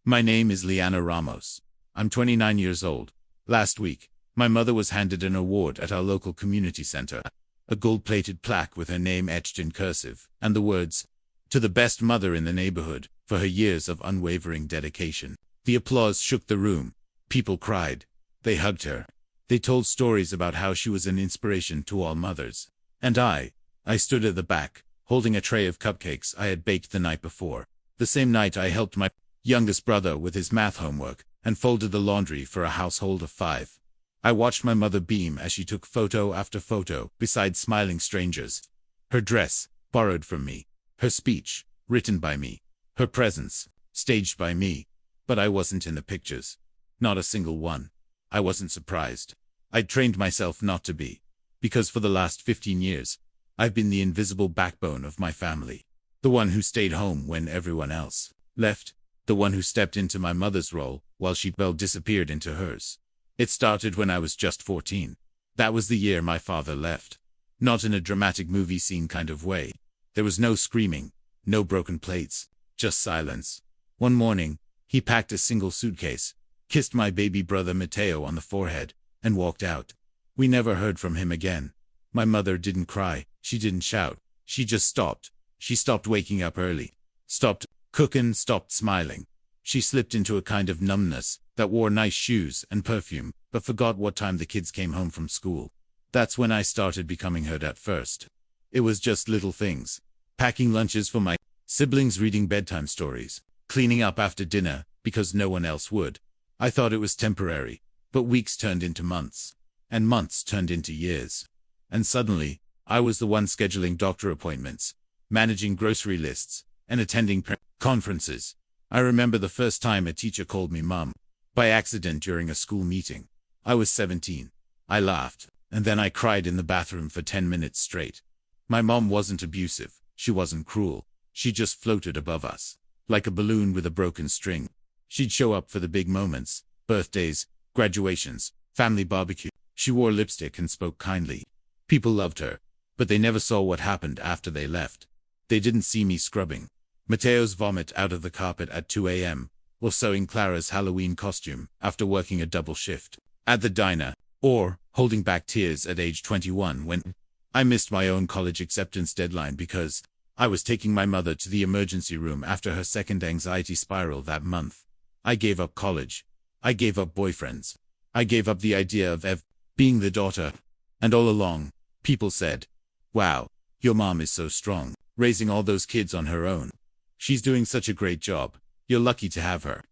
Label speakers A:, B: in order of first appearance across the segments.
A: My name is Liana Ramos. I'm 29 years old. Last week, my mother was handed an award at our local community center. A gold-plated plaque with her name etched in cursive, and the words, "To the best mother in the neighborhood, for her years of unwavering dedication." The applause shook the room. People cried. They hugged her. They told stories about how she was an inspiration to all mothers. And I stood at the back, holding a tray of cupcakes I had baked the night before. The same night I helped my youngest brother with his math homework and folded the laundry for a household of 5. I watched my mother beam as she took photo after photo beside smiling strangers. Her dress, borrowed from me. Her speech, written by me. Her presence, staged by me. But I wasn't in the pictures. Not a single one. I wasn't surprised. I'd trained myself not to be. Because for the last 15 years, I've been the invisible backbone of my family. The one who stayed home when everyone else left. The one who stepped into my mother's role while she disappeared into hers. It started when I was just 14. That was the year my father left. Not in a dramatic movie scene kind of way. There was no screaming, no broken plates, just silence. One morning, he packed a single suitcase, kissed my baby brother Mateo on the forehead, and walked out. We never heard from him again. My mother didn't cry, she didn't shout, she just stopped. She stopped waking up early, stopped cooking, stopped smiling. She slipped into a kind of numbness that wore nice shoes and perfume, but forgot what time the kids came home from school. That's when I started becoming hurt at first. It was just little things. Packing lunches for my siblings, reading bedtime stories, cleaning up after dinner because no one else would. I thought it was temporary, but weeks turned into months, and months turned into years. And suddenly, I was the one scheduling doctor appointments, managing grocery lists, and attending conferences. I remember the first time a teacher called me Mom, by accident during a school meeting. I was 17. I laughed, and then I cried in the bathroom for 10 minutes straight. My mom wasn't abusive, she wasn't cruel, she just floated above us, like a balloon with a broken string. She'd show up for the big moments, birthdays, graduations, family barbecue. She wore lipstick and spoke kindly. People loved her, but they never saw what happened after they left. They didn't see me scrubbing Mateo's vomit out of the carpet at 2 a.m., or sewing Clara's Halloween costume after working a double shift at the diner, or holding back tears at age 21 when I missed my own college acceptance deadline because I was taking my mother to the emergency room after her second anxiety spiral that month. I gave up college. I gave up boyfriends. I gave up the idea of being the daughter. And all along, people said, "Wow, your mom is so strong, raising all those kids on her own. She's doing such a great job. You're lucky to have her."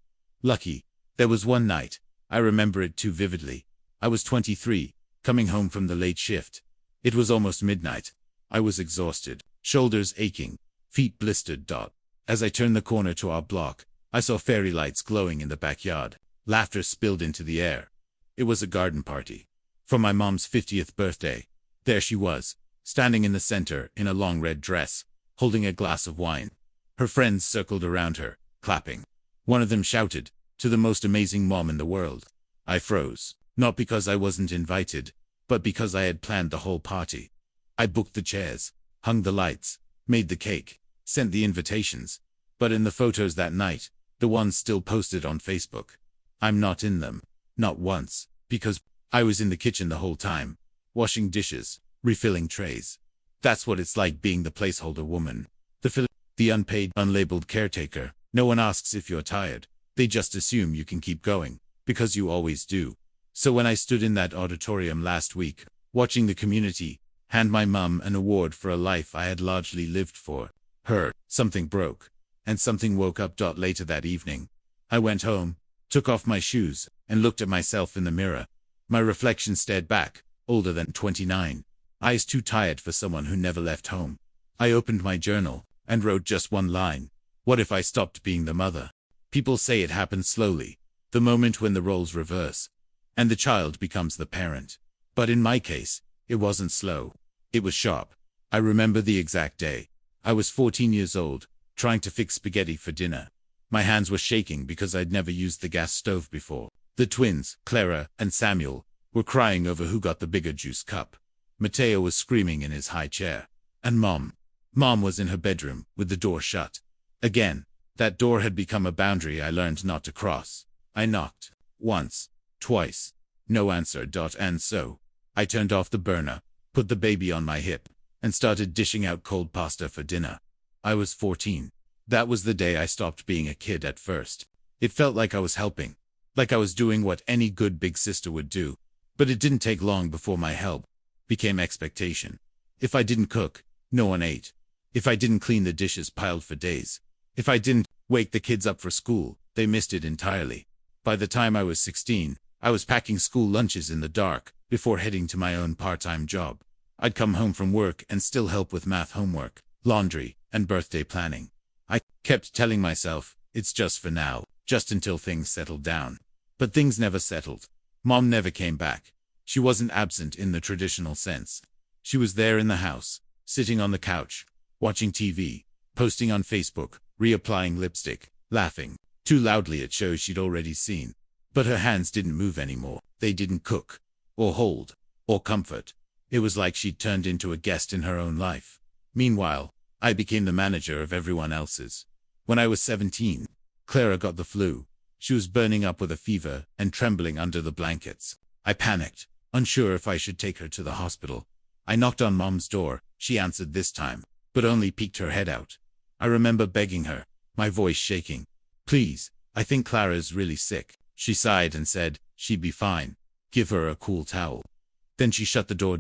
A: Lucky. There was one night, I remember it too vividly. I was 23, coming home from the late shift. It was almost midnight. I was exhausted, shoulders aching, feet blistered. As I turned the corner to our block, I saw fairy lights glowing in the backyard. Laughter spilled into the air. It was a garden party. For my mom's 50th birthday. There she was, standing in the center in a long red dress, holding a glass of wine. Her friends circled around her, clapping. One of them shouted, "To the most amazing mom in the world." I froze, not because I wasn't invited, but because I had planned the whole party. I booked the chairs, hung the lights, made the cake, sent the invitations. But in the photos that night, the ones still posted on Facebook, I'm not in them. Not once, because I was in the kitchen the whole time, washing dishes, refilling trays. That's what it's like being the placeholder woman. The unpaid, unlabeled caretaker. No one asks if you're tired. They just assume you can keep going, because you always do. So when I stood in that auditorium last week, watching the community hand my mum an award for a life I had largely lived for her, something broke, and something woke up. Later that evening, I went home, took off my shoes, and looked at myself in the mirror. My reflection stared back, older than 29. Eyes too tired for someone who never left home. I opened my journal, and wrote just one line. What if I stopped being the mother? People say it happens slowly, the moment when the roles reverse, and the child becomes the parent. But in my case, it wasn't slow. It was sharp. I remember the exact day. I was 14 years old, trying to fix spaghetti for dinner. My hands were shaking because I'd never used the gas stove before. The twins, Clara and Samuel, were crying over who got the bigger juice cup. Mateo was screaming in his high chair. And Mom was in her bedroom, with the door shut. Again, That door had become a boundary I learned not to cross. I knocked. Once. Twice. No answer. And so, I turned off the burner, put the baby on my hip, and started dishing out cold pasta for dinner. I was 14. That was the day I stopped being a kid at first. It felt like I was helping. Like I was doing what any good big sister would do. But it didn't take long before my help became expectation. If I didn't cook, no one ate. If I didn't clean, the dishes piled for days. If I didn't wake the kids up for school, they missed it entirely. By the time I was 16, I was packing school lunches in the dark before heading to my own part-time job. I'd come home from work and still help with math homework, laundry, and birthday planning. I kept telling myself, it's just for now, just until things settled down. But things never settled. Mom never came back. She wasn't absent in the traditional sense. She was there in the house, sitting on the couch, watching TV, posting on Facebook, reapplying lipstick, laughing too loudly at shows she'd already seen. But her hands didn't move anymore. They didn't cook, or hold, or comfort. It was like she'd turned into a guest in her own life. Meanwhile, I became the manager of everyone else's. When I was 17, Clara got the flu. She was burning up with a fever and trembling under the blankets. I panicked, unsure if I should take her to the hospital. I knocked on Mom's door. She answered this time, but only peeked her head out. I remember begging her, my voice shaking. Please, I think Clara's really sick. She sighed and said, she'd be fine. Give her a cool towel. Then she shut the door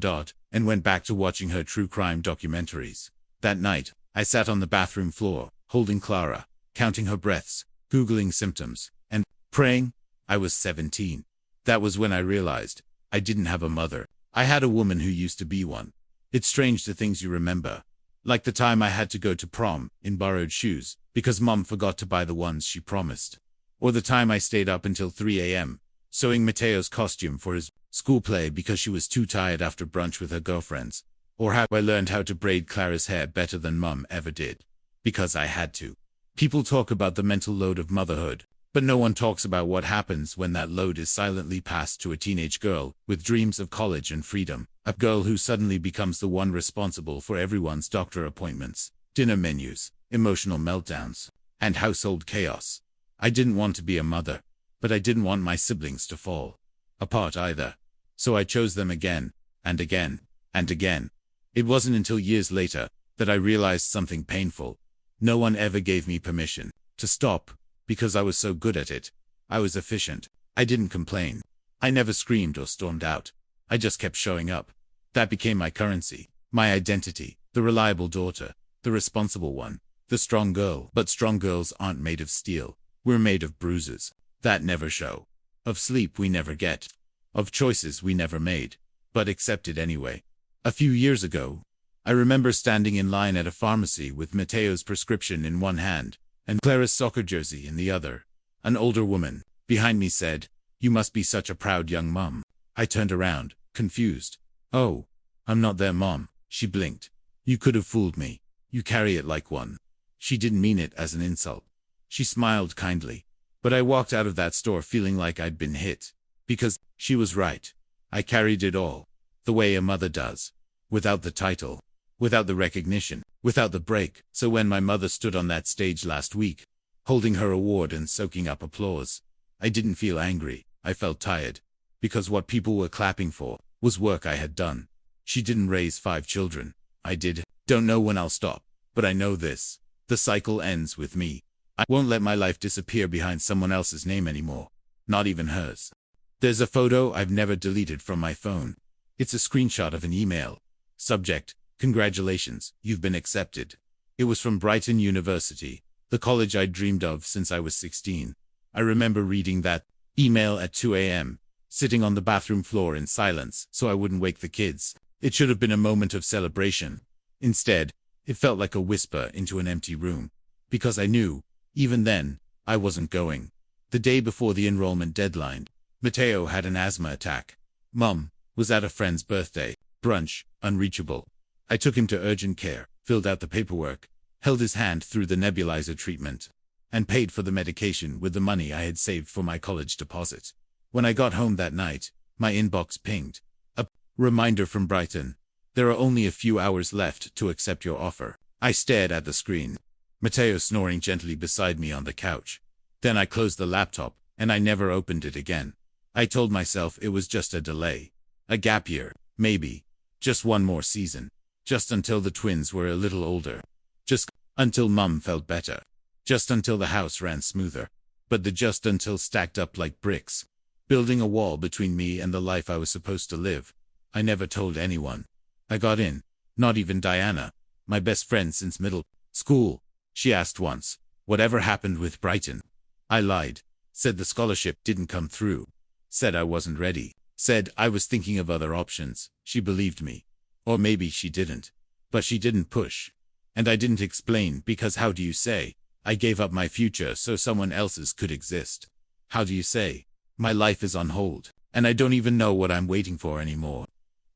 A: and went back to watching her true crime documentaries. That night, I sat on the bathroom floor, holding Clara, counting her breaths, Googling symptoms, and praying. I was 17. That was when I realized I didn't have a mother. I had a woman who used to be one. It's strange the things you remember. Like the time I had to go to prom in borrowed shoes because Mom forgot to buy the ones she promised. Or the time I stayed up until 3 a.m. sewing Mateo's costume for his school play because she was too tired after brunch with her girlfriends. Or how I learned how to braid Clara's hair better than Mom ever did. Because I had to. People talk about the mental load of motherhood, but no one talks about what happens when that load is silently passed to a teenage girl with dreams of college and freedom. A girl who suddenly becomes the one responsible for everyone's doctor appointments, dinner menus, emotional meltdowns, and household chaos. I didn't want to be a mother, but I didn't want my siblings to fall apart either. So I chose them again, and again, and again. It wasn't until years later that I realized something painful. No one ever gave me permission to stop, because I was so good at it. I was efficient. I didn't complain. I never screamed or stormed out. I just kept showing up. That became my currency, my identity, the reliable daughter, the responsible one, the strong girl. But strong girls aren't made of steel. We're made of bruises that never show, of sleep we never get, of choices we never made, but accepted anyway. A few years ago, I remember standing in line at a pharmacy with Mateo's prescription in one hand and Clara's soccer jersey in the other. An older woman behind me said, "You must be such a proud young mom." I turned around, confused. "Oh, I'm not their mom." She blinked. "You could have fooled me. You carry it like one." She didn't mean it as an insult. She smiled kindly. But I walked out of that store feeling like I'd been hit. Because she was right. I carried it all. The way a mother does. Without the title. Without the recognition. Without the break. So when my mother stood on that stage last week, holding her award and soaking up applause, I didn't feel angry. I felt tired. Because what people were clapping for was work I had done. She didn't raise 5 children. I did. Don't know when I'll stop. But I know this. The cycle ends with me. I won't let my life disappear behind someone else's name anymore. Not even hers. There's a photo I've never deleted from my phone. It's a screenshot of an email. Subject: "Congratulations, you've been accepted." It was from Brighton University, the college I'd dreamed of since I was 16. I remember reading that email at 2 a.m., sitting on the bathroom floor in silence so I wouldn't wake the kids. It should have been a moment of celebration. Instead, it felt like a whisper into an empty room. Because I knew, even then, I wasn't going. The day before the enrollment deadline, Mateo had an asthma attack. Mom was at a friend's birthday brunch, unreachable. I took him to urgent care, filled out the paperwork, held his hand through the nebulizer treatment, and paid for the medication with the money I had saved for my college deposit. When I got home that night, my inbox pinged. A reminder from Brighton. "There are only a few hours left to accept your offer." I stared at the screen. Mateo snoring gently beside me on the couch. Then I closed the laptop, and I never opened it again. I told myself it was just a delay. A gap year, maybe. Just one more season. Just until the twins were a little older. Just until Mum felt better. Just until the house ran smoother. But the just until stacked up like bricks, building a wall between me and the life I was supposed to live. I never told anyone. I got in. Not even Diana, my best friend since middle school. She asked once, whatever happened with Brighton? I lied. Said the scholarship didn't come through. Said I wasn't ready. Said I was thinking of other options. She believed me. Or maybe she didn't. But she didn't push. And I didn't explain because how do you say, I gave up my future so someone else's could exist? How do you say, my life is on hold, and I don't even know what I'm waiting for anymore?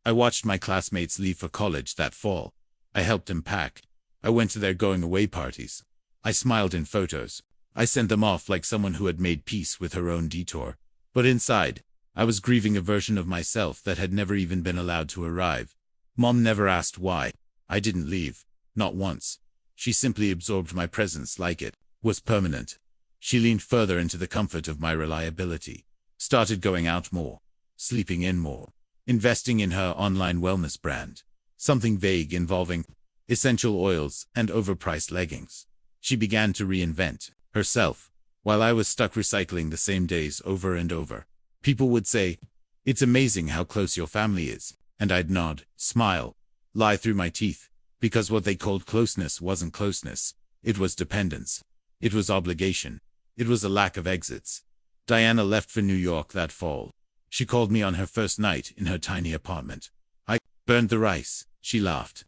A: I watched my classmates leave for college that fall. I helped them pack. I went to their going-away parties. I smiled in photos. I sent them off like someone who had made peace with her own detour. But inside, I was grieving a version of myself that had never even been allowed to arrive. Mom never asked why. I didn't leave. Not once. She simply absorbed my presence like it was permanent. She leaned further into the comfort of my reliability. Started going out more. Sleeping in more. Investing in her online wellness brand. Something vague involving essential oils and overpriced leggings. She began to reinvent herself, while I was stuck recycling the same days over and over. People would say, it's amazing how close your family is, and I'd nod, smile, lie through my teeth, because what they called closeness wasn't closeness. It was dependence. It was obligation. It was a lack of exits. Diana left for New York that fall. She called me on her first night in her tiny apartment. I burned the rice, she laughed.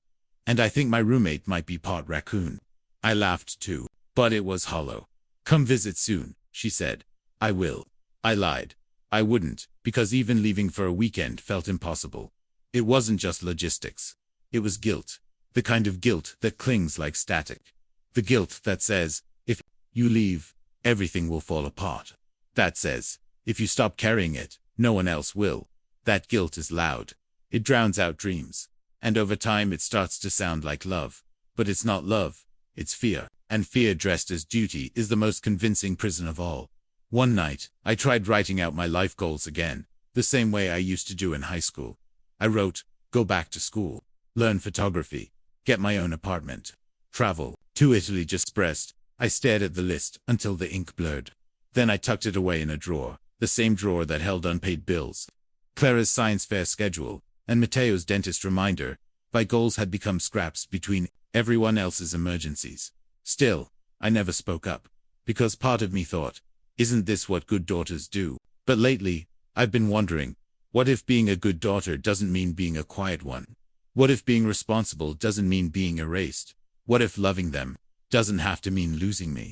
A: And I think my roommate might be part raccoon. I laughed too, but it was hollow. Come visit soon, she said. I will. I lied. I wouldn't, because even leaving for a weekend felt impossible. It wasn't just logistics. It was guilt. The kind of guilt that clings like static. The guilt that says, if you leave, everything will fall apart. That says, if you stop carrying it, no one else will. That guilt is loud. It drowns out dreams. And over time it starts to sound like love. But it's not love. It's fear. And fear dressed as duty is the most convincing prison of all. One night, I tried writing out my life goals again, the same way I used to do in high school. I wrote, go back to school, learn photography, get my own apartment, travel to Italy. Just expressed. I stared at the list until the ink blurred. Then I tucked it away in a drawer, the same drawer that held unpaid bills, Clara's science fair schedule, and Mateo's dentist reminder. My goals had become scraps between everyone else's emergencies. Still, I never spoke up, because part of me thought, isn't this what good daughters do? But lately, I've been wondering, what if being a good daughter doesn't mean being a quiet one? What if being responsible doesn't mean being erased? What if loving them doesn't have to mean losing me?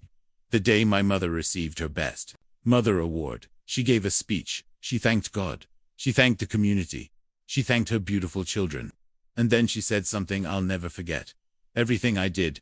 A: The day my mother received her Best Mother Award, she gave a speech. She thanked God. She thanked the community. She thanked her beautiful children. And then she said something I'll never forget. Everything I did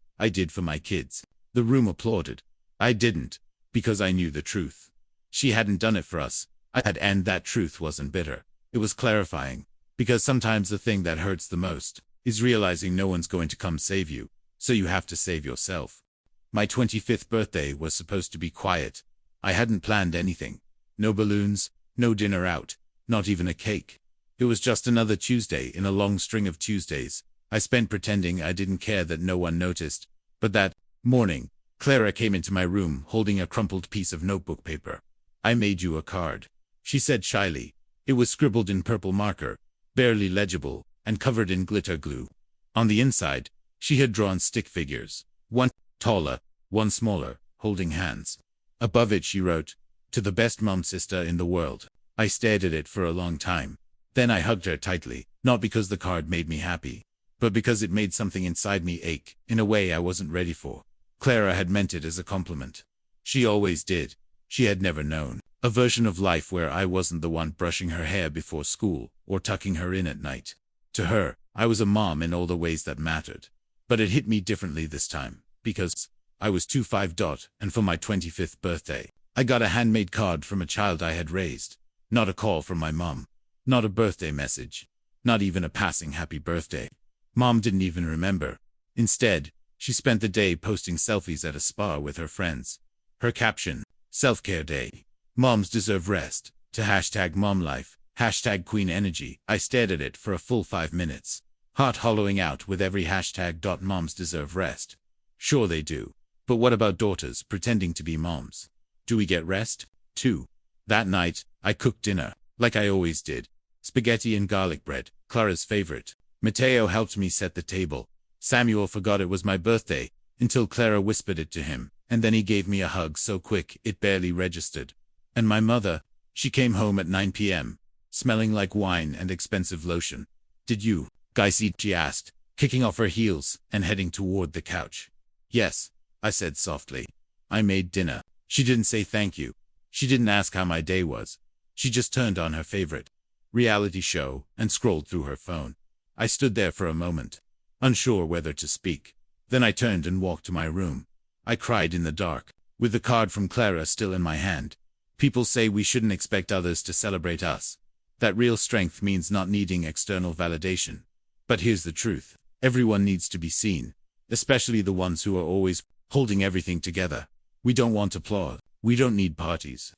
A: for my kids. The room applauded. I didn't, because I knew the truth. She hadn't done it for us. I had, and that truth wasn't bitter. It was clarifying. Because sometimes the thing that hurts the most is realizing no one's going to come save you, so you have to save yourself. My 25th birthday was supposed to be quiet. I hadn't planned anything. No balloons, no dinner out, not even a cake. It was just another Tuesday in a long string of Tuesdays. I spent pretending I didn't care that no one noticed. But that morning, Clara came into my room holding a crumpled piece of notebook paper. I made you a card, she said shyly. It was scribbled in purple marker, barely legible, and covered in glitter glue. On the inside, she had drawn stick figures, one taller, one smaller, holding hands. Above it she wrote, to the best mom sister in the world. I stared at it for a long time. Then I hugged her tightly, not because the card made me happy, but because it made something inside me ache, in a way I wasn't ready for. Clara had meant it as a compliment. She always did. She had never known a version of life where I wasn't the one brushing her hair before school, or tucking her in at night. To her, I was a mom in all the ways that mattered. But it hit me differently this time, because I was 25. And for my 25th birthday, I got a handmade card from a child I had raised. Not a call from my mom. Not a birthday message. Not even a passing happy birthday. Mom didn't even remember. Instead, She spent the day posting selfies at a spa with her friends. Her caption, self-care day. Moms deserve rest. To hashtag mom life, hashtag queen energy. I stared at it for a full 5 minutes. Heart hollowing out with every hashtag. Moms deserve rest. Sure they do. But what about daughters pretending to be moms? Do we get rest, too? That night, I cooked dinner, like I always did. Spaghetti and garlic bread, Clara's favorite. Matteo helped me set the table. Samuel forgot it was my birthday, until Clara whispered it to him, and then he gave me a hug so quick it barely registered. And my mother, she came home at 9 p.m., smelling like wine and expensive lotion. Did you guys eat? She asked, kicking off her heels and heading toward the couch. Yes, I said softly. I made dinner. She didn't say thank you. She didn't ask how my day was. She just turned on her favorite reality show and scrolled through her phone. I stood there for a moment, unsure whether to speak. Then I turned and walked to my room. I cried in the dark, with the card from Clara still in my hand. People say we shouldn't expect others to celebrate us. That real strength means not needing external validation. But here's the truth. Everyone needs to be seen, especially the ones who are always holding everything together. We don't want applause. We don't need parties.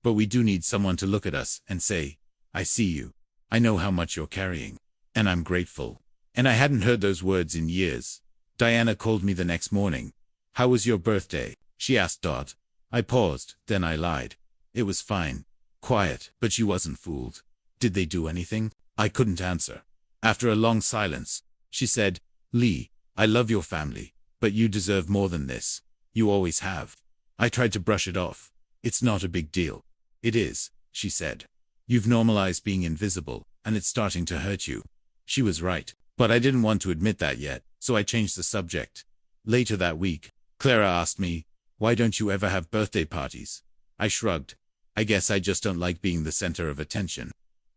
A: But we do need someone to look at us and say, I see you. I know how much you're carrying. And I'm grateful. And I hadn't heard those words in years. Diana called me the next morning. How was your birthday? She asked. I paused, then I lied. It was fine. Quiet, but she wasn't fooled. Did they do anything? I couldn't answer. After a long silence, she said, Lee, I love your family, but you deserve more than this. You always have. I tried to brush it off. It's not a big deal. It is, she said. You've normalized being invisible, and it's starting to hurt you. She was right, but I didn't want to admit that yet, so I changed the subject. Later that week, Clara asked me, why don't you ever have birthday parties? I shrugged. I guess I just don't like being the center of attention.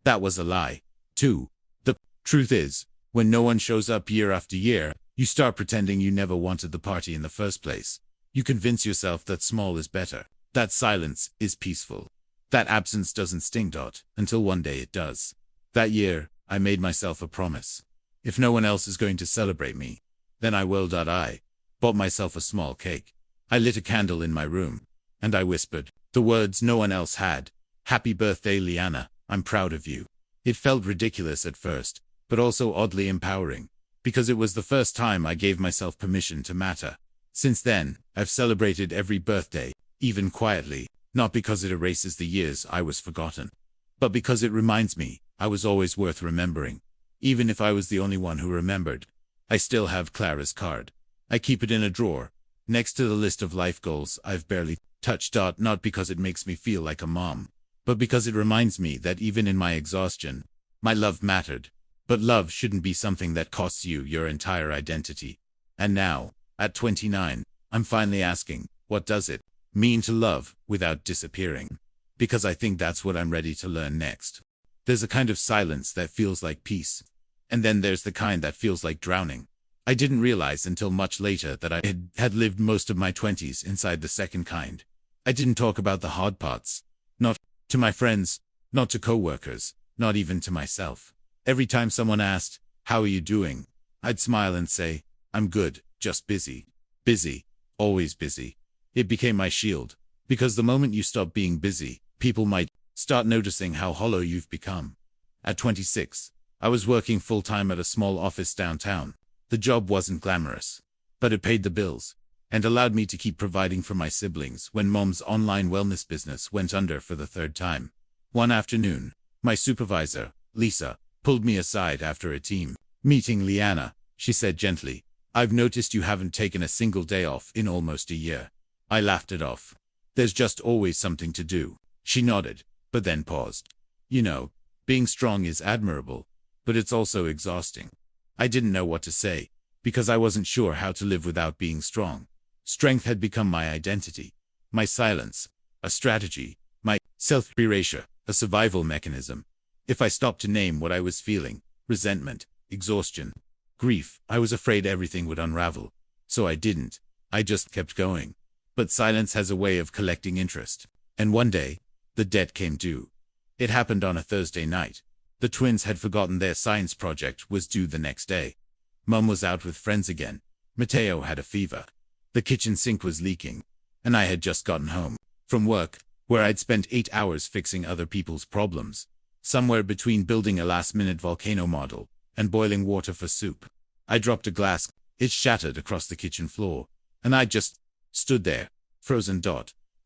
A: That was a lie, too. The truth is, when no one shows up year after year, you start pretending you never wanted the party in the first place. You convince yourself that small is better, that silence is peaceful, that absence doesn't sting. Until one day it does. That year, I made myself a promise. If no one else is going to celebrate me, then I will. I bought myself a small cake. I lit a candle in my room, and I whispered the words no one else had. Happy birthday, Liana. I'm proud of you. It felt ridiculous at first, but also oddly empowering, because it was the first time I gave myself permission to matter. Since then, I've celebrated every birthday, even quietly, not because it erases the years I was forgotten, but because it reminds me I was always worth remembering. Even if I was the only one who remembered. I still have Clara's card. I keep it in a drawer, next to the list of life goals I've barely touched. Not because it makes me feel like a mom, but because it reminds me that even in my exhaustion, my love mattered. But love shouldn't be something that costs you your entire identity. And now, at 29, I'm finally asking, what does it mean to love without disappearing? Because I think that's what I'm ready to learn next. There's a kind of silence that feels like peace. And then there's the kind that feels like drowning. I didn't realize until much later that I had lived most of my 20s inside the second kind. I didn't talk about the hard parts. Not to my friends, not to coworkers, not even to myself. Every time someone asked, how are you doing? I'd smile and say, I'm good, just busy. Busy. Always busy. It became my shield. Because the moment you stop being busy, people might start noticing how hollow you've become. At 26, I was working full-time at a small office downtown. The job wasn't glamorous, but it paid the bills and allowed me to keep providing for my siblings when Mom's online wellness business went under for the third time. One afternoon, my supervisor, Lisa, pulled me aside after a team meeting. Liana, she said gently, I've noticed you haven't taken a single day off in almost a year. I laughed it off. There's just always something to do. She nodded, but then paused. You know, being strong is admirable, but it's also exhausting. I didn't know what to say, because I wasn't sure how to live without being strong. Strength had become my identity, my silence, a strategy, my self-erasure, a survival mechanism. If I stopped to name what I was feeling, resentment, exhaustion, grief, I was afraid everything would unravel. So I didn't. I just kept going. But silence has a way of collecting interest. And one day, the debt came due. It happened on a Thursday night. The twins had forgotten their science project was due the next day. Mum was out with friends again. Mateo had a fever. The kitchen sink was leaking. And I had just gotten home from work, where I'd spent 8 hours fixing other people's problems, somewhere between building a last-minute volcano model and boiling water for soup. I dropped a glass. It shattered across the kitchen floor, and I just stood there, frozen.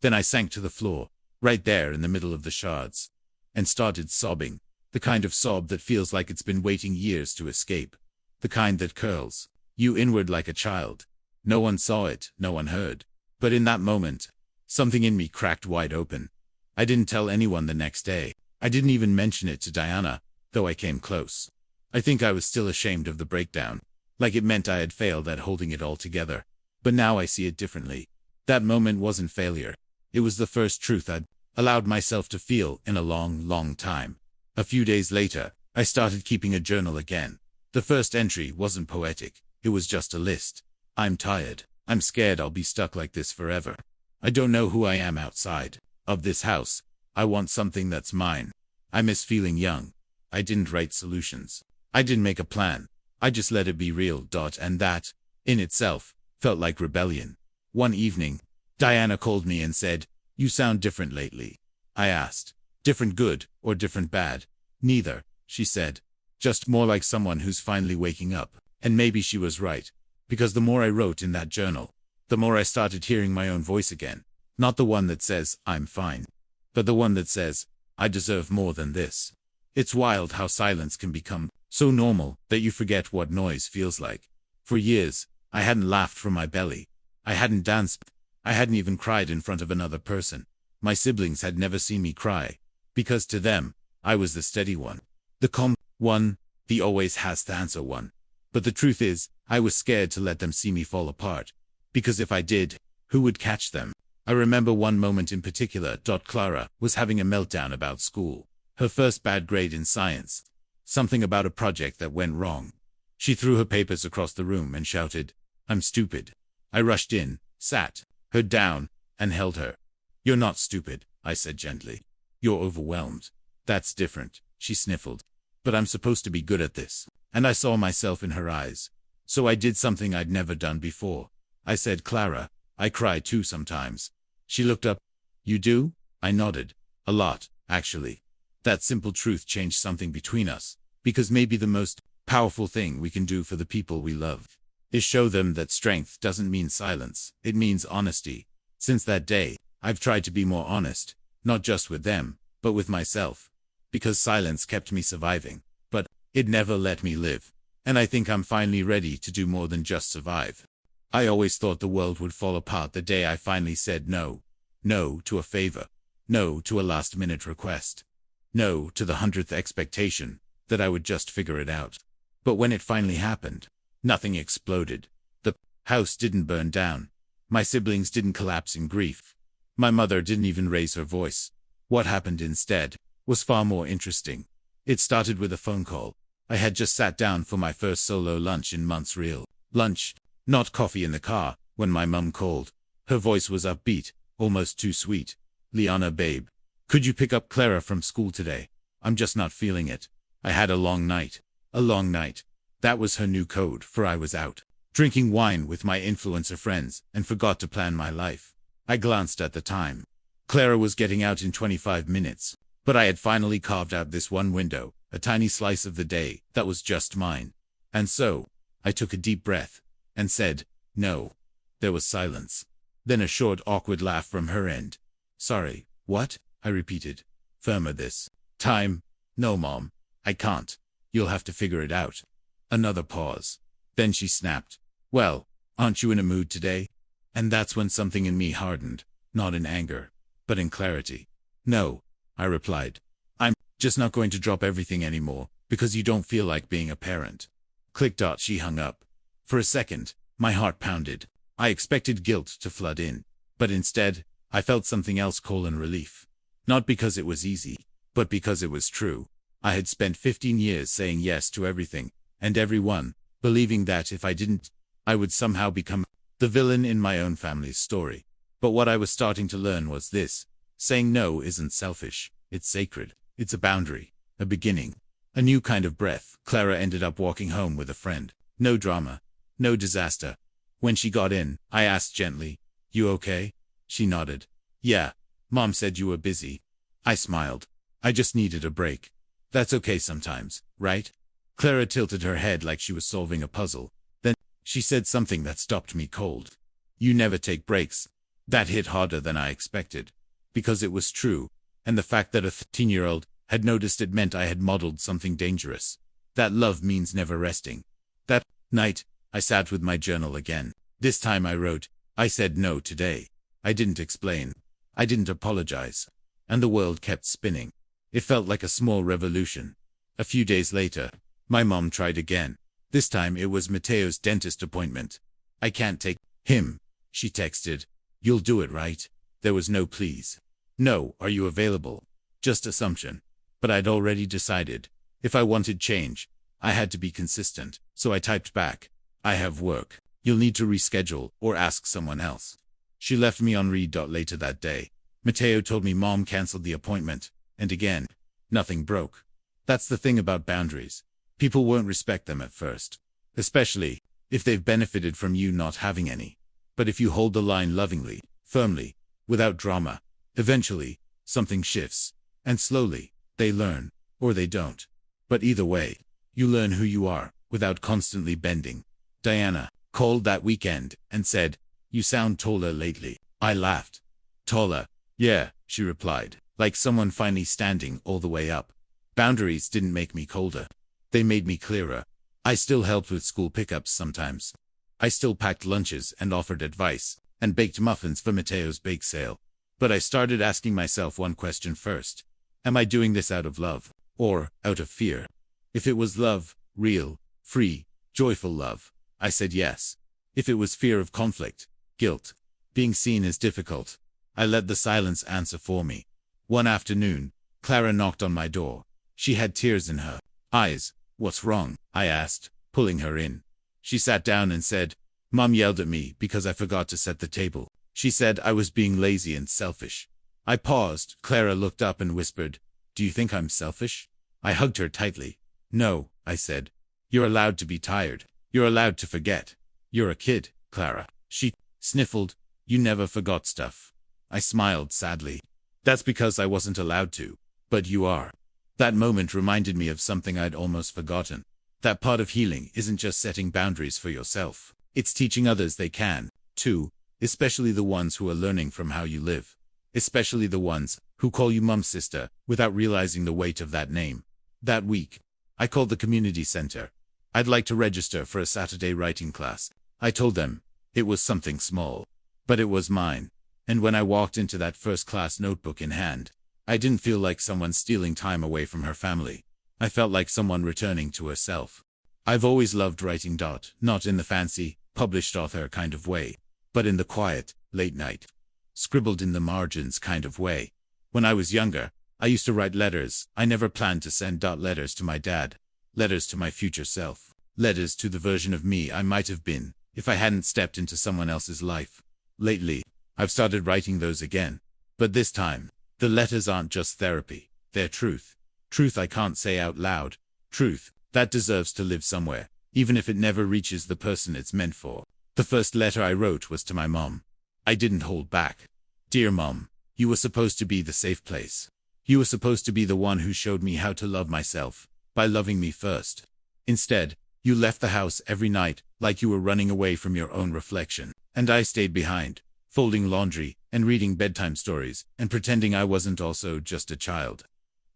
A: Then I sank to the floor, right there in the middle of the shards, and started sobbing, the kind of sob that feels like it's been waiting years to escape, the kind that curls you inward like a child. No one saw it, no one heard. But in that moment, something in me cracked wide open. I didn't tell anyone the next day. I didn't even mention it to Diana, though I came close. I think I was still ashamed of the breakdown, like it meant I had failed at holding it all together. But now I see it differently. That moment wasn't failure. It was the first truth I'd allowed myself to feel in a long, long time. A few days later, I started keeping a journal again. The first entry wasn't poetic. It was just a list. I'm tired. I'm scared I'll be stuck like this forever. I don't know who I am outside of this house. I want something that's mine. I miss feeling young. I didn't write solutions. I didn't make a plan. I just let it be real. And that, in itself, felt like rebellion. One evening, Diana called me and said, "You sound different lately." I asked, "Different good or different bad?" "Neither," she said. "Just more like someone who's finally waking up." And maybe she was right. Because the more I wrote in that journal, the more I started hearing my own voice again. Not the one that says, "I'm fine," but the one that says, "I deserve more than this." It's wild how silence can become so normal that you forget what noise feels like. For years, I hadn't laughed from my belly. I hadn't danced. I hadn't even cried in front of another person. My siblings had never seen me cry, because to them, I was the steady one, the calm one, the always has the answer one. But the truth is, I was scared to let them see me fall apart. Because if I did, who would catch them? I remember one moment in particular. Clara was having a meltdown about school. Her first bad grade in science. Something about a project that went wrong. She threw her papers across the room and shouted, "I'm stupid." I rushed in, sat her down, and held her. "You're not stupid," I said gently. "You're overwhelmed." "That's different," she sniffled. "But I'm supposed to be good at this." And I saw myself in her eyes. So I did something I'd never done before. I said, "Clara, I cry too sometimes." She looked up. "You do?" I nodded. "A lot, actually." That simple truth changed something between us, because maybe the most powerful thing we can do for the people we love is show them that strength doesn't mean silence, it means honesty. Since that day, I've tried to be more honest, not just with them, but with myself. Because silence kept me surviving, but it never let me live. And I think I'm finally ready to do more than just survive. I always thought the world would fall apart the day I finally said no. No to a favor. No to a last-minute request. No to the 100th expectation that I would just figure it out. But when it finally happened, nothing exploded. The house didn't burn down. My siblings didn't collapse in grief. My mother didn't even raise her voice. What happened instead was far more interesting. It started with a phone call. I had just sat down for my first solo lunch in months, real lunch, not coffee in the car, when my mum called. Her voice was upbeat, almost too sweet. "Liana, babe, could you pick up Clara from school today? I'm just not feeling it. I had a long night." A long night. That was her new code for I was out, drinking wine with my influencer friends, and forgot to plan my life. I glanced at the time. Clara was getting out in 25 minutes, but I had finally carved out this one window, a tiny slice of the day that was just mine. And so, I took a deep breath and said, "No." There was silence. Then a short, awkward laugh from her end. "Sorry, what?" I repeated. "Firmer this time." "No, Mom, I can't. You'll have to figure it out." Another pause. Then she snapped, "Well, aren't you in a mood today?" And that's when something in me hardened, not in anger, but in clarity. "No," I replied. "I'm just not going to drop everything anymore, because you don't feel like being a parent." Click. She hung up. For a second, my heart pounded. I expected guilt to flood in, but instead, I felt something else: relief. Not because it was easy, but because it was true. I had spent 15 years saying yes to everything and everyone, believing that if I didn't, I would somehow become the villain in my own family's story. But what I was starting to learn was this: saying no isn't selfish, it's sacred. It's a boundary, a beginning, a new kind of breath. Clara ended up walking home with a friend. No drama, no disaster, When she got in, I asked gently, "You okay?" She nodded. "Yeah. Mom said you were busy." I smiled. "I just needed a break. That's okay sometimes, right?" Clara tilted her head like she was solving a puzzle. Then, she said something that stopped me cold. "You never take breaks." That hit harder than I expected. Because it was true, and the fact that a 13-year-old had noticed it meant I had modeled something dangerous. That love means never resting. That night, I sat with my journal again. This time I wrote, "I said no today." I didn't explain. I didn't apologize. And the world kept spinning. It felt like a small revolution. A few days later, my mom tried again. This time it was Mateo's dentist appointment. "I can't take him," she texted. "You'll do it, right?" There was no please. No, "Are you available?" Just assumption. But I'd already decided. If I wanted change, I had to be consistent. So I typed back, "I have work. You'll need to reschedule or ask someone else." She left me on read. Later that day, Mateo told me Mom canceled the appointment. And again, nothing broke. That's the thing about boundaries. People won't respect them at first. Especially if they've benefited from you not having any. But if you hold the line lovingly, firmly, without drama, eventually, something shifts. And slowly, they learn, or they don't. But either way, you learn who you are, without constantly bending. Diana called that weekend and said, "You sound taller lately." I laughed. "Taller? Yeah," she replied, like someone finally standing all the way up. Boundaries didn't make me colder. They made me clearer. I still helped with school pickups sometimes. I still packed lunches and offered advice, and baked muffins for Mateo's bake sale. But I started asking myself one question first. Am I doing this out of love, or out of fear? If it was love, real, free, joyful love, I said yes. If it was fear of conflict, guilt, being seen as difficult, I let the silence answer for me. One afternoon, Clara knocked on my door. She had tears in her eyes. "What's wrong?" I asked, pulling her in. She sat down and said, "Mom yelled at me because I forgot to set the table. She said I was being lazy and selfish." I paused. Clara looked up and whispered, "Do you think I'm selfish?" I hugged her tightly. "No," I said. "You're allowed to be tired. You're allowed to forget. You're a kid, Clara." She sniffled. "You never forgot stuff." I smiled sadly. "That's because I wasn't allowed to. But you are." That moment reminded me of something I'd almost forgotten. That part of healing isn't just setting boundaries for yourself. It's teaching others they can, too, especially the ones who are learning from how you live. Especially the ones who call you Mum Sister without realizing the weight of that name. That week, I called the community center. I'd like to register for a Saturday writing class. I told them it was something small, but it was mine. And when I walked into that first class, notebook in hand, I didn't feel like someone stealing time away from her family. I felt like someone returning to herself. I've always loved writing. Not in the fancy, published author kind of way, but in the quiet, late night, scribbled in the margins kind of way. When I was younger, I used to write letters. I never planned to send. Letters to my dad. Letters to my future self. Letters to the version of me I might have been if I hadn't stepped into someone else's life. Lately, I've started writing those again. But this time, the letters aren't just therapy. They're truth. Truth I can't say out loud. Truth that deserves to live somewhere, even if it never reaches the person it's meant for. The first letter I wrote was to my mom. I didn't hold back. "Dear Mom, you were supposed to be the safe place. You were supposed to be the one who showed me how to love myself, by loving me first. Instead, you left the house every night like you were running away from your own reflection, and I stayed behind, folding laundry and reading bedtime stories and pretending I wasn't also just a child.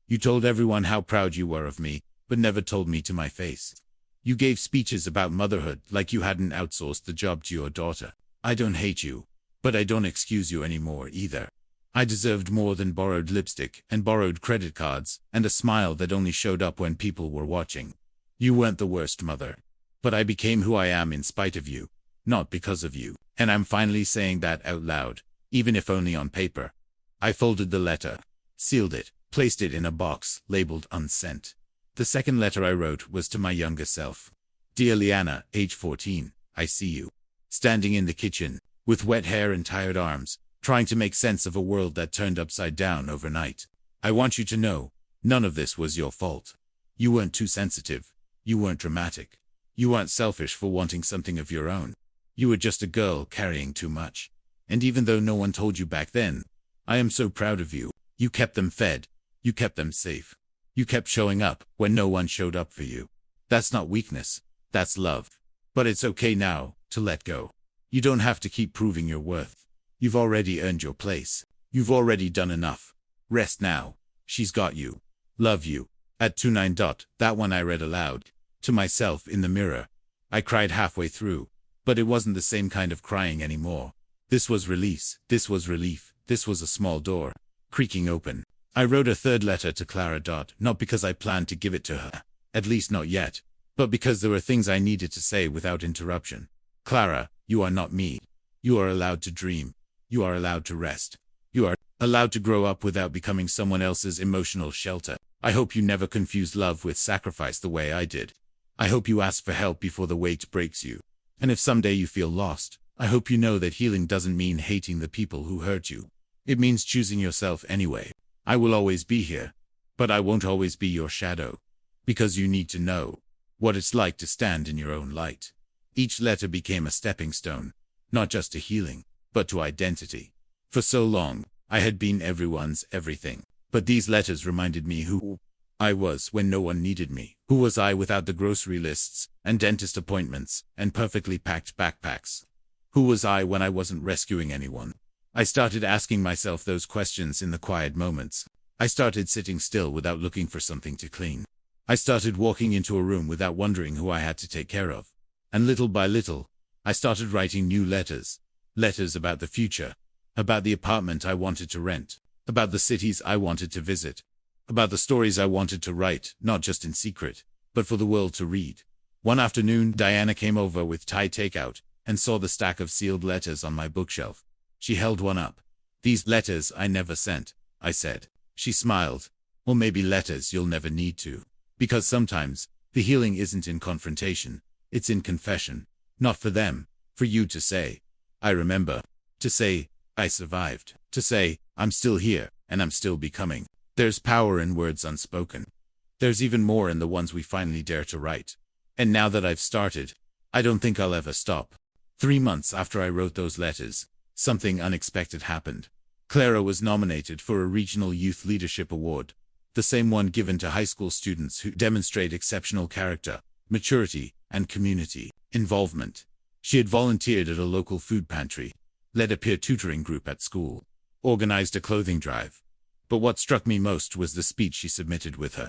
A: You told everyone how proud you were of me, but never told me to my face. You gave speeches about motherhood like you hadn't outsourced the job to your daughter. I don't hate you, but I don't excuse you anymore either. I deserved more than borrowed lipstick and borrowed credit cards and a smile that only showed up when people were watching. You weren't the worst mother, but I became who I am in spite of you, not because of you, and I'm finally saying that out loud, even if only on paper." I folded the letter, sealed it, placed it in a box labeled unsent. The second letter I wrote was to my younger self. "Dear Liana, age 14, I see you, standing in the kitchen, with wet hair and tired arms, trying to make sense of a world that turned upside down overnight. I want you to know, none of this was your fault. You weren't too sensitive. You weren't dramatic. You weren't selfish for wanting something of your own. You were just a girl carrying too much. And even though no one told you back then, I am so proud of you. You kept them fed. You kept them safe. You kept showing up when no one showed up for you. That's not weakness. That's love. But it's okay now to let go. You don't have to keep proving your worth. You've already earned your place. You've already done enough. Rest now. She's got you. Love you. At 29. That one I read aloud to myself in the mirror. I cried halfway through, but it wasn't the same kind of crying anymore. This was release. This was relief. This was a small door creaking open. I wrote a third letter to Clara. Not because I planned to give it to her, at least not yet, but because there were things I needed to say without interruption. Clara, you are not me. You are allowed to dream. You are allowed to rest. You are allowed to grow up without becoming someone else's emotional shelter. I hope you never confuse love with sacrifice the way I did. I hope you ask for help before the weight breaks you. And if someday you feel lost, I hope you know that healing doesn't mean hating the people who hurt you. It means choosing yourself anyway. I will always be here, but I won't always be your shadow. Because you need to know what it's like to stand in your own light. Each letter became a stepping stone, not just to healing, but to identity. For so long, I had been everyone's everything. But these letters reminded me who I was when no one needed me. Who was I without the grocery lists and dentist appointments and perfectly packed backpacks? Who was I when I wasn't rescuing anyone? I started asking myself those questions in the quiet moments. I started sitting still without looking for something to clean. I started walking into a room without wondering who I had to take care of. And little by little, I started writing new letters. Letters about the future. About the apartment I wanted to rent. About the cities I wanted to visit. About the stories I wanted to write, not just in secret, but for the world to read. One afternoon, Diana came over with Thai takeout and saw the stack of sealed letters on my bookshelf. She held one up. "These letters I never sent," I said. She smiled. "Or maybe letters you'll never need to. Because sometimes, the healing isn't in confrontation, it's in confession. Not for them, for you to say, 'I remember.' To say, 'I survived.' To say, 'I'm still here, and I'm still becoming.' There's power in words unspoken. There's even more in the ones we finally dare to write. And now that I've started, I don't think I'll ever stop." 3 months after I wrote those letters, something unexpected happened. Clara was nominated for a Regional Youth Leadership Award, the same one given to high school students who demonstrate exceptional character, maturity, and community involvement. She had volunteered at a local food pantry, led a peer tutoring group at school, organized a clothing drive. But what struck me most was the speech she submitted with her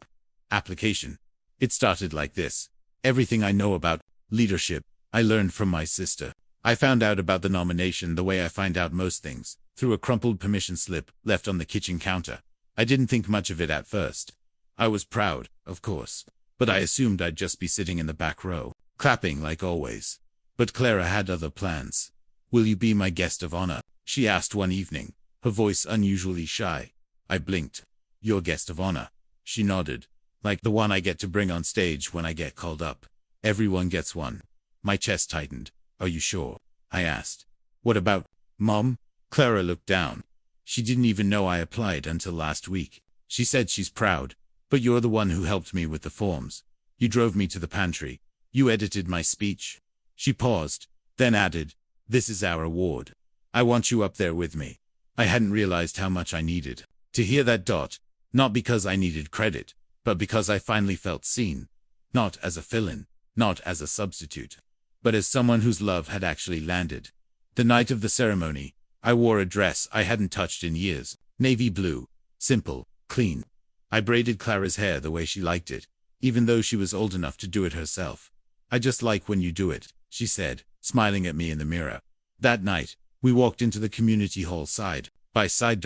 A: application. It started like this: "Everything I know about leadership, I learned from my sister. I found out about the nomination the way I find out most things, through a crumpled permission slip left on the kitchen counter. I didn't think much of it at first. I was proud, of course, but I assumed I'd just be sitting in the back row, clapping like always. But Clara had other plans. 'Will you be my guest of honor?' she asked one evening, her voice unusually shy. I blinked. 'Your guest of honor?' She nodded. 'Like the one I get to bring on stage when I get called up. Everyone gets one.' My chest tightened. 'Are you sure?' I asked. 'What about Mom?' Clara looked down. She didn't even know I applied until last week. She said she's proud, but you're the one who helped me with the forms. You drove me to the pantry. You edited my speech." She paused, then added, "This is our award. I want you up there with me." I hadn't realized how much I needed to hear that. Not because I needed credit, but because I finally felt seen. Not as a fill-in, not as a substitute, but as someone whose love had actually landed. The night of the ceremony, I wore a dress I hadn't touched in years, navy blue, simple, clean. I braided Clara's hair the way she liked it, even though she was old enough to do it herself. "I just like when you do it," she said, smiling at me in the mirror. That night, we walked into the community hall side by side.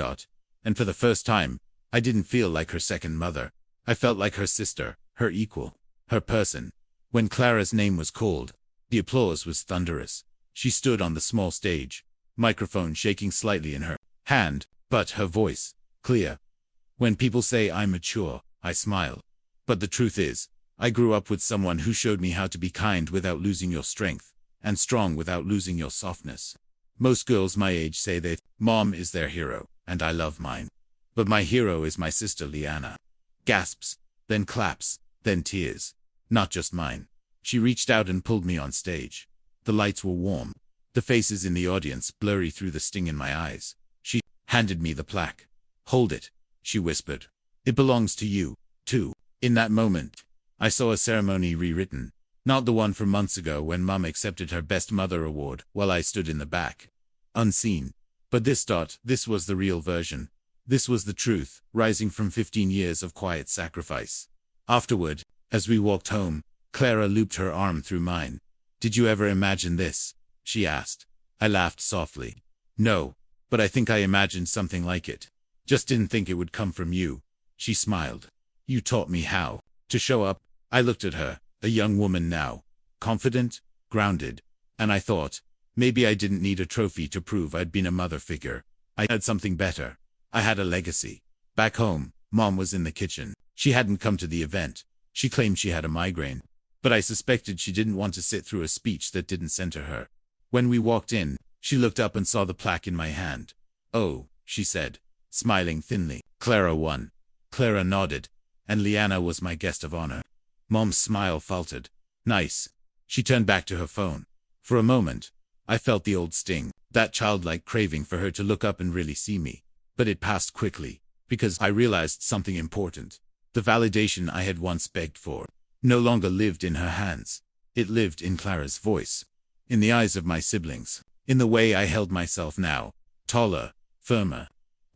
A: And for the first time, I didn't feel like her second mother. I felt like her sister, her equal, her person. When Clara's name was called, the applause was thunderous. She stood on the small stage, microphone shaking slightly in her hand, but her voice clear. When people say I'm mature, I smile. But the truth is, I grew up with someone who showed me how to be kind without losing your strength, and strong without losing your softness. Most girls my age say that Mom is their hero, and I love mine. But my hero is my sister Liana. Gasps, then claps, then tears. Not just mine. She reached out and pulled me on stage. The lights were warm. the faces in the audience blurry through the sting in my eyes. She handed me the plaque. "Hold it," she whispered. "It belongs to you, too." In that moment, I saw a ceremony rewritten. Not the one from months ago when Mum accepted her Best Mother award while I stood in the back, unseen. But this was the real version. This was the truth, rising from 15 years of quiet sacrifice. Afterward, as we walked home, Clara looped her arm through mine. "Did you ever imagine this?" she asked. I laughed softly. "No, but I think I imagined something like it. Just didn't think it would come from you." She smiled. "You taught me how to show up." I looked at her, a young woman now, confident, grounded, and I thought, maybe I didn't need a trophy to prove I'd been a mother figure. I had something better. I had a legacy. Back home, Mom was in the kitchen. She hadn't come to the event. She claimed she had a migraine, but I suspected she didn't want to sit through a speech that didn't center her. When we walked in, she looked up and saw the plaque in my hand. "Oh," she said, smiling thinly. "Clara won." Clara nodded, and Leanna was my guest of honor. Mom's smile faltered. "Nice." She turned back to her phone. For a moment, I felt the old sting, that childlike craving for her to look up and really see me. But it passed quickly, because I realized something important. The validation I had once begged for no longer lived in her hands. It lived in Clara's voice, in the eyes of my siblings, in the way I held myself now, taller, firmer,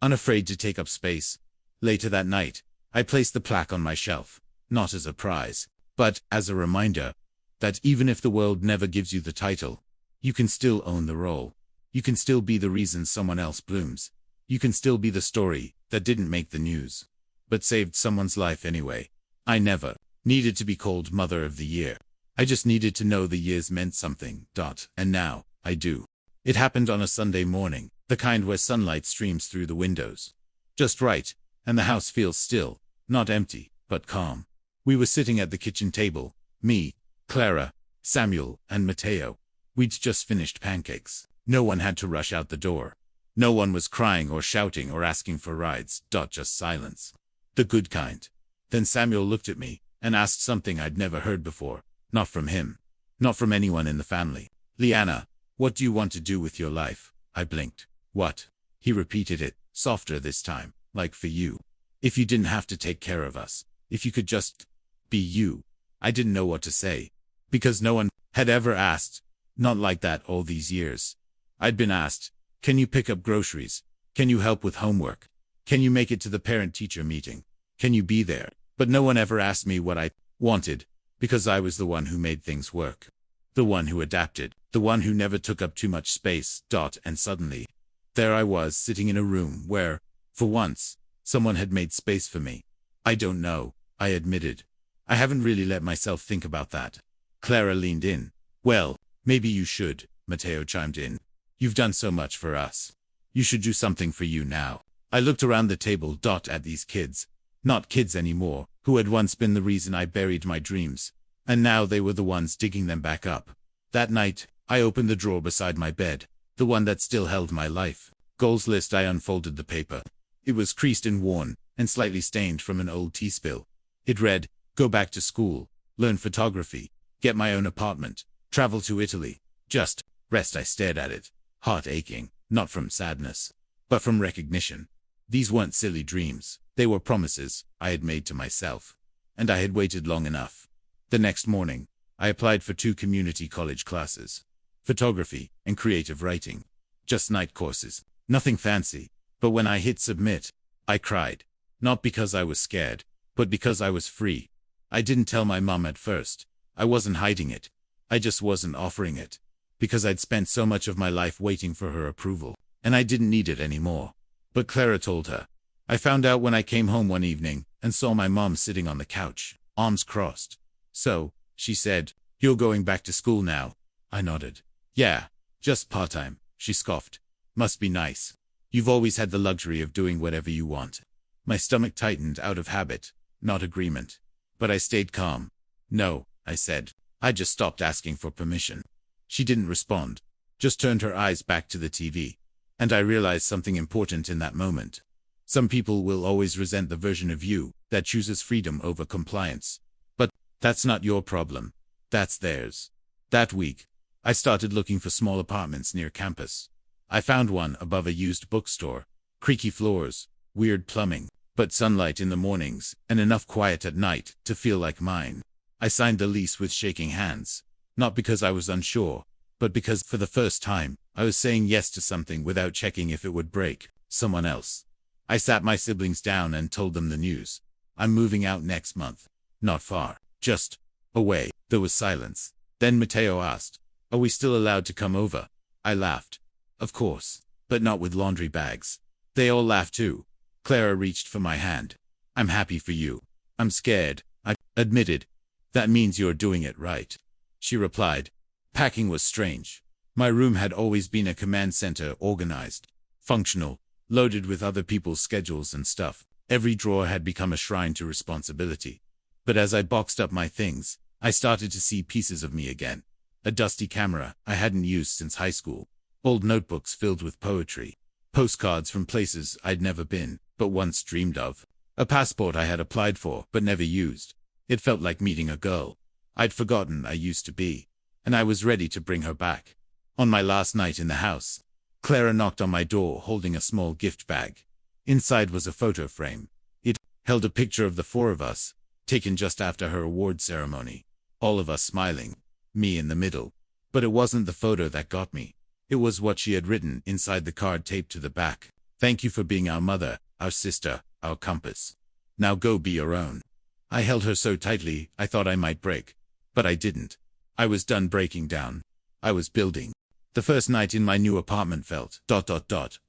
A: unafraid to take up space. Later that night, I placed the plaque on my shelf, not as a prize, but as a reminder that even if the world never gives you the title, you can still own the role. You can still be the reason someone else blooms. You can still be the story that didn't make the news, but saved someone's life anyway. I never needed to be called Mother of the Year. I just needed to know the years meant something. And now, I do. It happened on a Sunday morning, the kind where sunlight streams through the windows. Just right, and the house feels still, not empty, but calm. We were sitting at the kitchen table, me, Clara, Samuel, and Mateo. We'd just finished pancakes. No one had to rush out the door. No one was crying or shouting or asking for rides. Just silence. The good kind. Then Samuel looked at me and asked something I'd never heard before. Not from him. Not from anyone in the family. "Leanna, what do you want to do with your life?" I blinked. "What?" He repeated it, softer this time, like for you. "If you didn't have to take care of us. If you could just be you." I didn't know what to say, because no one had ever asked. Not like that all these years. I'd been asked, "Can you pick up groceries? Can you help with homework? Can you make it to the parent-teacher meeting? Can you be there?" But no one ever asked me what I wanted, because I was the one who made things work. The one who adapted. The one who never took up too much space. And suddenly, there I was sitting in a room where, for once, someone had made space for me. "I don't know," I admitted. "I haven't really let myself think about that." Clara leaned in. "Well, maybe you should," Mateo chimed in. "You've done so much for us. You should do something for you now." I looked around the table. At these kids. Not kids anymore, who had once been the reason I buried my dreams, and now they were the ones digging them back up. That night, I opened the drawer beside my bed, the one that still held my life goals list. I unfolded the paper. It was creased and worn, and slightly stained from an old tea spill. It read, "Go back to school, learn photography, get my own apartment, travel to Italy, just rest." I stared at it, heart aching, not from sadness, but from recognition. These weren't silly dreams. They were promises I had made to myself, and I had waited long enough. The next morning, I applied for 2 community college classes, photography and creative writing. Just night courses, nothing fancy. But when I hit submit, I cried. Not because I was scared, but because I was free. I didn't tell my mom at first. I wasn't hiding it. I just wasn't offering it, because I'd spent so much of my life waiting for her approval, and I didn't need it anymore. But Clara told her. I found out when I came home one evening and saw my mom sitting on the couch, arms crossed. "So," she said, "you're going back to school now?" I nodded. "Yeah, just part-time," she scoffed. "Must be nice. You've always had the luxury of doing whatever you want." My stomach tightened out of habit, not agreement. But I stayed calm. "No," I said. I just stopped asking for permission. She didn't respond, just turned her eyes back to the TV. And I realized something important in that moment. Some people will always resent the version of you that chooses freedom over compliance. But that's not your problem. That's theirs. That week, I started looking for small apartments near campus. I found one above a used bookstore. Creaky floors, weird plumbing, but sunlight in the mornings, and enough quiet at night to feel like mine. I signed the lease with shaking hands. Not because I was unsure, but because, for the first time, I was saying yes to something without checking if it would break someone else. I sat my siblings down and told them the news. I'm moving out next month. Not far. Just away. There was silence. Then Mateo asked, "Are we still allowed to come over?" I laughed. Of course, but not with laundry bags. They all laughed too. Clara reached for my hand. "I'm happy for you. I'm scared," I admitted. "That means you're doing it right," she replied. Packing was strange. My room had always been a command center, organized, functional, loaded with other people's schedules and stuff. Every drawer had become a shrine to responsibility. But as I boxed up my things, I started to see pieces of me again. A dusty camera I hadn't used since high school. Old notebooks filled with poetry. Postcards from places I'd never been, but once dreamed of. A passport I had applied for, but never used. It felt like meeting a girl I'd forgotten I used to be, and I was ready to bring her back. On my last night in the house, Clara knocked on my door holding a small gift bag. Inside was a photo frame. It held a picture of the four of us, taken just after her award ceremony. All of us smiling, me in the middle. But it wasn't the photo that got me. It was what she had written inside the card taped to the back. "Thank you for being our mother, our sister, our compass. Now go be your own." I held her so tightly I thought I might break. But I didn't. I was done breaking down. I was building. The first night in my new apartment felt ...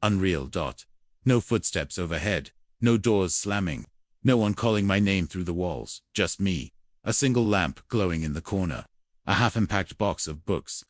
A: unreal. No footsteps overhead. No doors slamming. No one calling my name through the walls. Just me. A single lamp glowing in the corner. A half-unpacked box of books.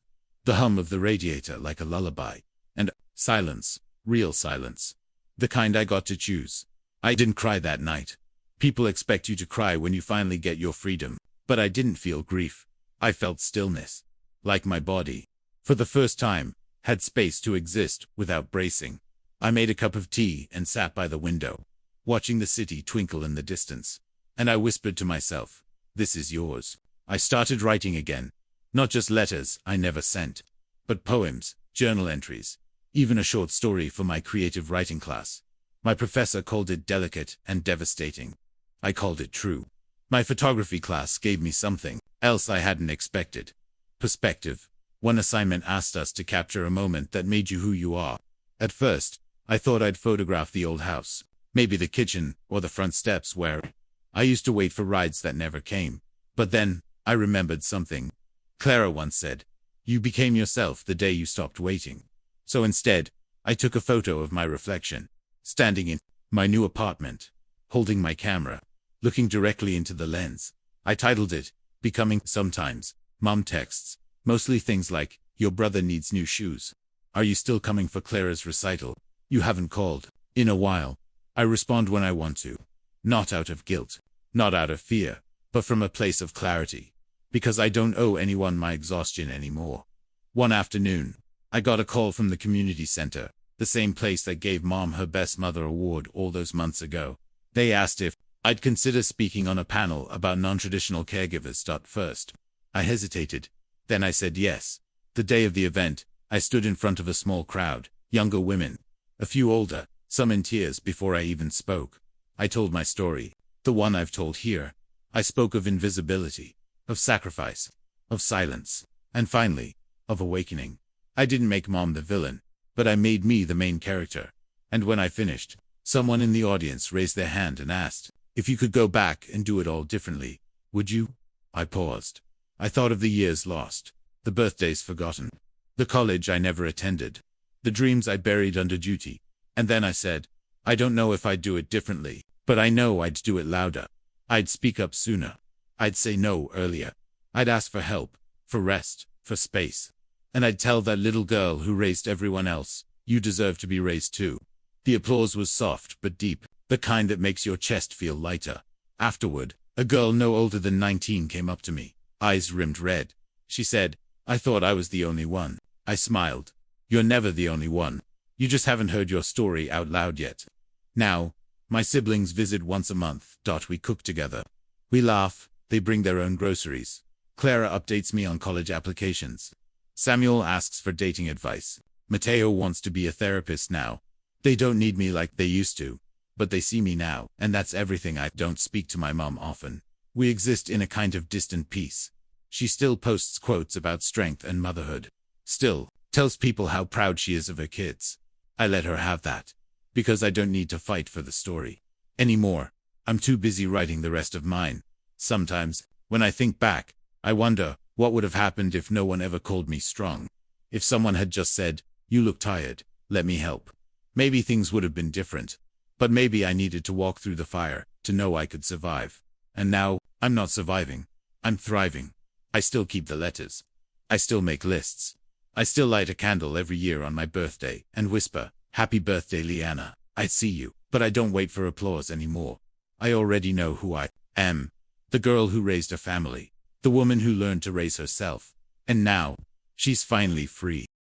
A: The hum of the radiator like a lullaby. And silence. Real silence. The kind I got to choose. I didn't cry that night. People expect you to cry when you finally get your freedom. But I didn't feel grief. I felt stillness. Like my body, for the first time, had space to exist without bracing. I made a cup of tea and sat by the window, watching the city twinkle in the distance. And I whispered to myself, "This is yours." I started writing again. Not just letters I never sent, but poems, journal entries, even a short story for my creative writing class. My professor called it delicate and devastating. I called it true. My photography class gave me something else I hadn't expected. Perspective. One assignment asked us to capture a moment that made you who you are. At first, I thought I'd photograph the old house, maybe the kitchen or the front steps where I used to wait for rides that never came. But then, I remembered something. Clara once said, "You became yourself the day you stopped waiting." So instead, I took a photo of my reflection, standing in my new apartment, holding my camera, looking directly into the lens. I titled it, "Becoming." Sometimes, Mom texts, mostly things like, "Your brother needs new shoes. Are you still coming for Clara's recital? You haven't called in a while." I respond when I want to. Not out of guilt, not out of fear, but from a place of clarity. Because I don't owe anyone my exhaustion anymore. One afternoon, I got a call from the community center, the same place that gave Mom her Best Mother award all those months ago. They asked if I'd consider speaking on a panel about non-traditional caregivers. First, I hesitated. Then I said yes. The day of the event, I stood in front of a small crowd, younger women, a few older, some in tears before I even spoke. I told my story, the one I've told here. I spoke of invisibility, of sacrifice, of silence, and finally, of awakening. I didn't make Mom the villain, but I made me the main character. And when I finished, someone in the audience raised their hand and asked, "If you could go back and do it all differently, would you?" I paused. I thought of the years lost, the birthdays forgotten, the college I never attended, the dreams I buried under duty. And then I said, I don't know if I'd do it differently, but I know I'd do it louder. I'd speak up sooner. I'd say no earlier. I'd ask for help, for rest, for space. And I'd tell that little girl who raised everyone else, "You deserve to be raised too." The applause was soft but deep, the kind that makes your chest feel lighter. Afterward, a girl no older than 19 came up to me, eyes rimmed red. She said, "I thought I was the only one." I smiled. "You're never the only one. You just haven't heard your story out loud yet." Now, my siblings visit once a month. We cook together. We laugh. They bring their own groceries. Clara updates me on college applications. Samuel asks for dating advice. Mateo wants to be a therapist now. They don't need me like they used to, but they see me now, and that's everything. I don't speak to my mom often. We exist in a kind of distant peace. She still posts quotes about strength and motherhood. Still tells people how proud she is of her kids. I let her have that, because I don't need to fight for the story anymore. I'm too busy writing the rest of mine. Sometimes, when I think back, I wonder what would have happened if no one ever called me strong. If someone had just said, "You look tired, let me help." Maybe things would have been different. But maybe I needed to walk through the fire to know I could survive. And now, I'm not surviving. I'm thriving. I still keep the letters. I still make lists. I still light a candle every year on my birthday and whisper, "Happy birthday, Liana. I see you." But I don't wait for applause anymore. I already know who I am. The girl who raised a family. The woman who learned to raise herself. And now, she's finally free.